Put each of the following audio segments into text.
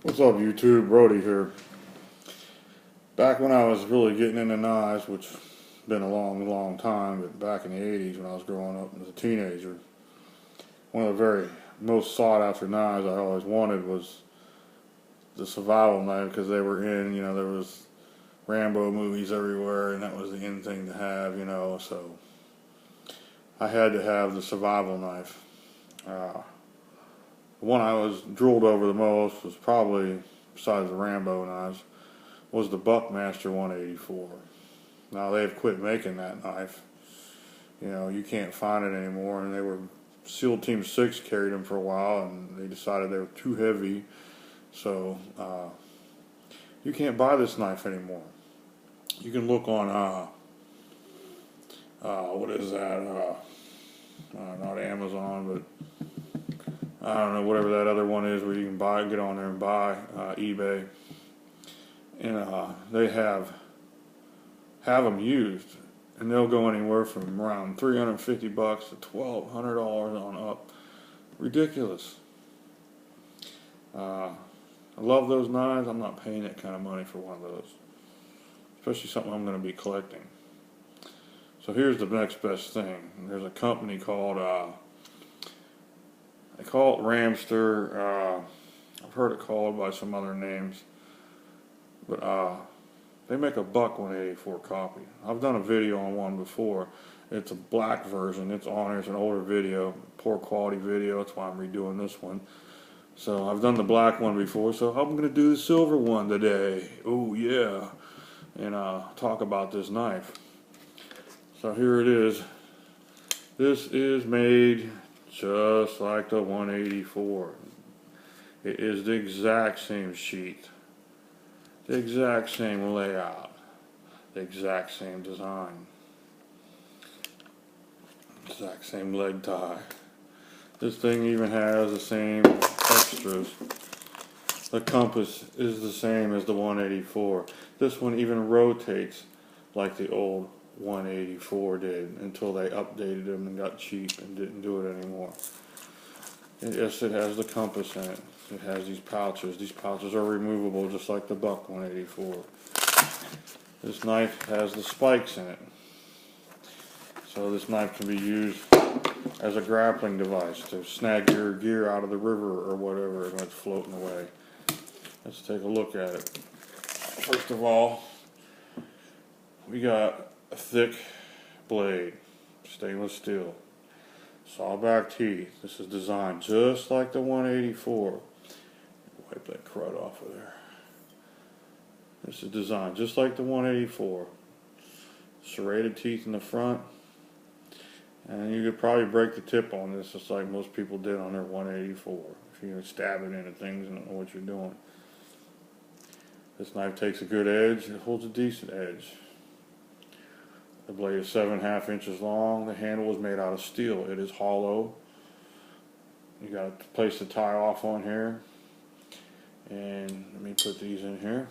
What's up, YouTube? Brody here. Back when I was really getting into knives, which has been a long time, but back in the 80s when I was growing up as a teenager, one of the very most sought after knives I always wanted was the survival knife because they were in, there was Rambo movies everywhere and that was the in thing to have, so I had to have the survival knife. The one I was drooled over the most was probably, besides the Rambo knives, was the Buckmaster 184. Now they've quit making that knife. You can't find it anymore, and they were SEAL Team 6 carried them for a while, and they decided they were too heavy, so you can't buy this knife anymore. You can look on what is that? Not Amazon, but I don't know, whatever that other one is where you can get on there and buy, eBay, and they have them used, and they'll go anywhere from around $350 to $1,200 on up. Ridiculous. I love those knives. I'm not paying that kind of money for one of those, especially something I'm going to be collecting. So here's the next best thing. There's a company called they call it Ramster. I've heard it called by some other names, but they make a Buck 184 copy. I've done a video on one before. It's a black version. It's on there. It's an older video, poor quality video. That's why I'm redoing this one. So I've done the black one before, so I'm going to do the silver one today. Oh yeah, and talk about this knife. So here it is. This is made just like the 184. It is the exact same sheath, the exact same layout, the exact same design, exact same leg tie. This thing even has the same extras. The compass is the same as the 184. This one even rotates like the old 184 did until they updated them and got cheap and didn't do it anymore. And yes, it has the compass in it. It has these pouches. These pouches are removable just like the Buck 184. This knife has the spikes in it. So this knife can be used as a grappling device to snag your gear out of the river or whatever when it's floating away. Let's take a look at it. First of all, we got a thick blade, stainless steel, sawback teeth. This is designed just like the 184. Wipe that crud off of there. This is designed just like the 184. Serrated teeth in the front. And you could probably break the tip on this just like most people did on their 184. If you stab it into things and don't know what you're doing. This knife takes a good edge. It holds a decent edge. The blade is 7.5 inches long. The handle is made out of steel. It is hollow. You got to place the tie off on here. And let me put these in here.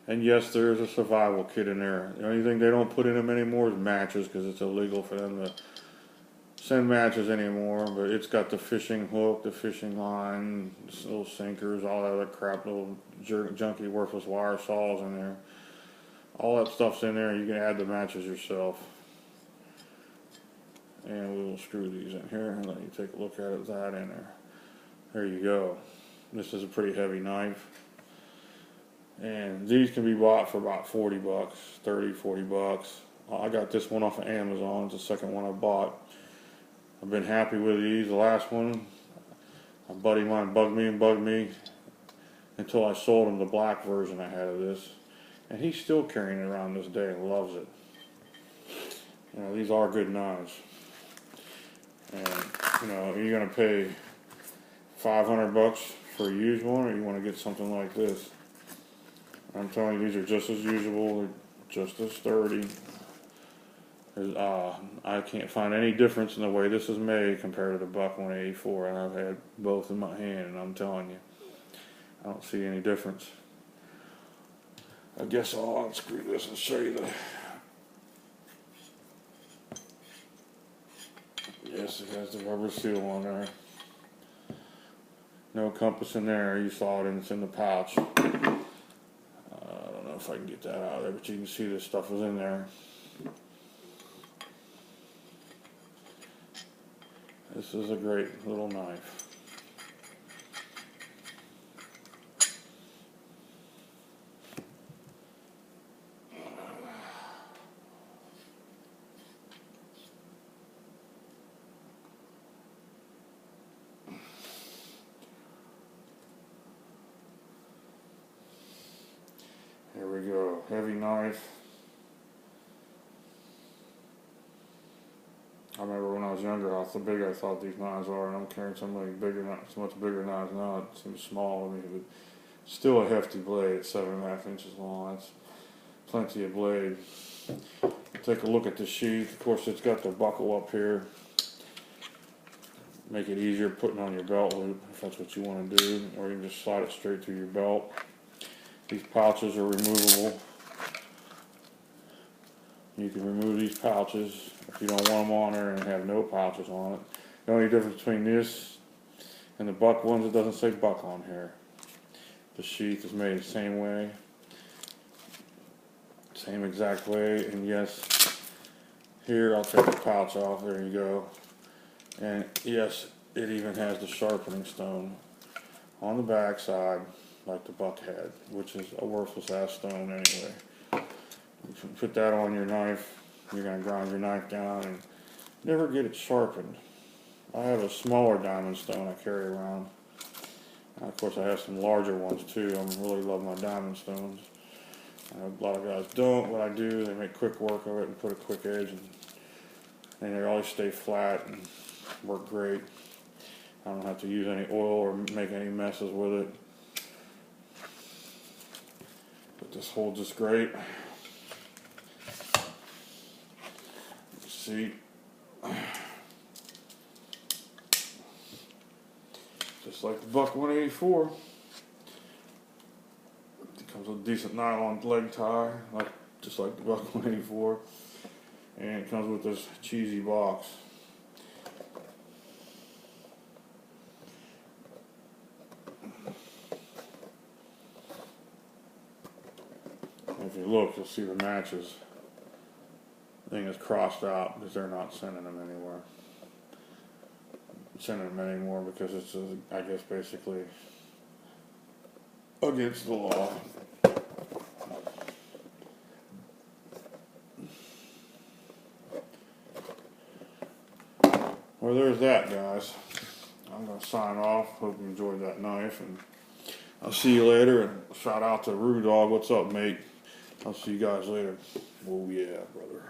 And yes, there is a survival kit in there. The only thing they don't put in them anymore is matches because it's illegal for them to send matches anymore. But it's got the fishing hook, the fishing line, little sinkers, all that other crap, little junky, worthless wire saws in there. All that stuff's in there. You can add the matches yourself. And we will screw these in here and let you take a look at it with that in there. There you go. This is a pretty heavy knife. And these can be bought for about $40, $30-40. I got this one off of Amazon. It's the second one I bought. I've been happy with these. The last one, a buddy of mine bugged me until I sold him the black version I had of this. And he's still carrying it around this day and loves it. These are good knives. And, you're going to pay $500 for a used one, or you want to get something like this. I'm telling you, these are just as usable, they're just as sturdy. I can't find any difference in the way this is made compared to the Buck 184, and I've had both in my hand, and I'm telling you, I don't see any difference. I guess I'll unscrew this and show you the... Yes, it has the rubber seal on there. No compass in there. You saw it, and it's in the pouch. I don't know if I can get that out of there, but you can see this stuff was in there. This is a great little knife. Here we go, heavy knife. I remember when I was younger how big I thought these knives are, and I'm carrying so much bigger knives now. It seems small to me, but still a hefty blade, 7.5 inches long. That's plenty of blade. Take a look at the sheath. Of course, it's got the buckle up here. Make it easier putting on your belt loop if that's what you want to do, or you can just slide it straight through your belt. These pouches are removable. You can remove these pouches if you don't want them on there and have no pouches on it. The only difference between this and the Buck ones, it doesn't say Buck on here. The sheath is made the same way. Same exact way, and yes, here I'll take the pouch off, there you go. And yes, it even has the sharpening stone on the back side, like the Buck had, which is a worthless ass stone anyway. If you put that on your knife, you're going to grind your knife down and never get it sharpened. I have a smaller diamond stone I carry around. Of course, I have some larger ones too. I really love my diamond stones. A lot of guys don't. What I do, they make quick work of it and put a quick edge, and they always stay flat and work great. I don't have to use any oil or make any messes with it. But this holds us great. Let's see. Just like the Buck 184. It comes with a decent nylon leg tie, just like the Buck 184. And it comes with this cheesy box. If you look, you'll see the matches. The thing is crossed out because they're not sending them anywhere. Sending them anymore because it's, I guess, basically against the law. Well, there's that, guys. I'm going to sign off. Hope you enjoyed that knife, and I'll see you later. And shout out to Rue Dog. What's up, mate? I'll see you guys later. Oh, yeah, brother.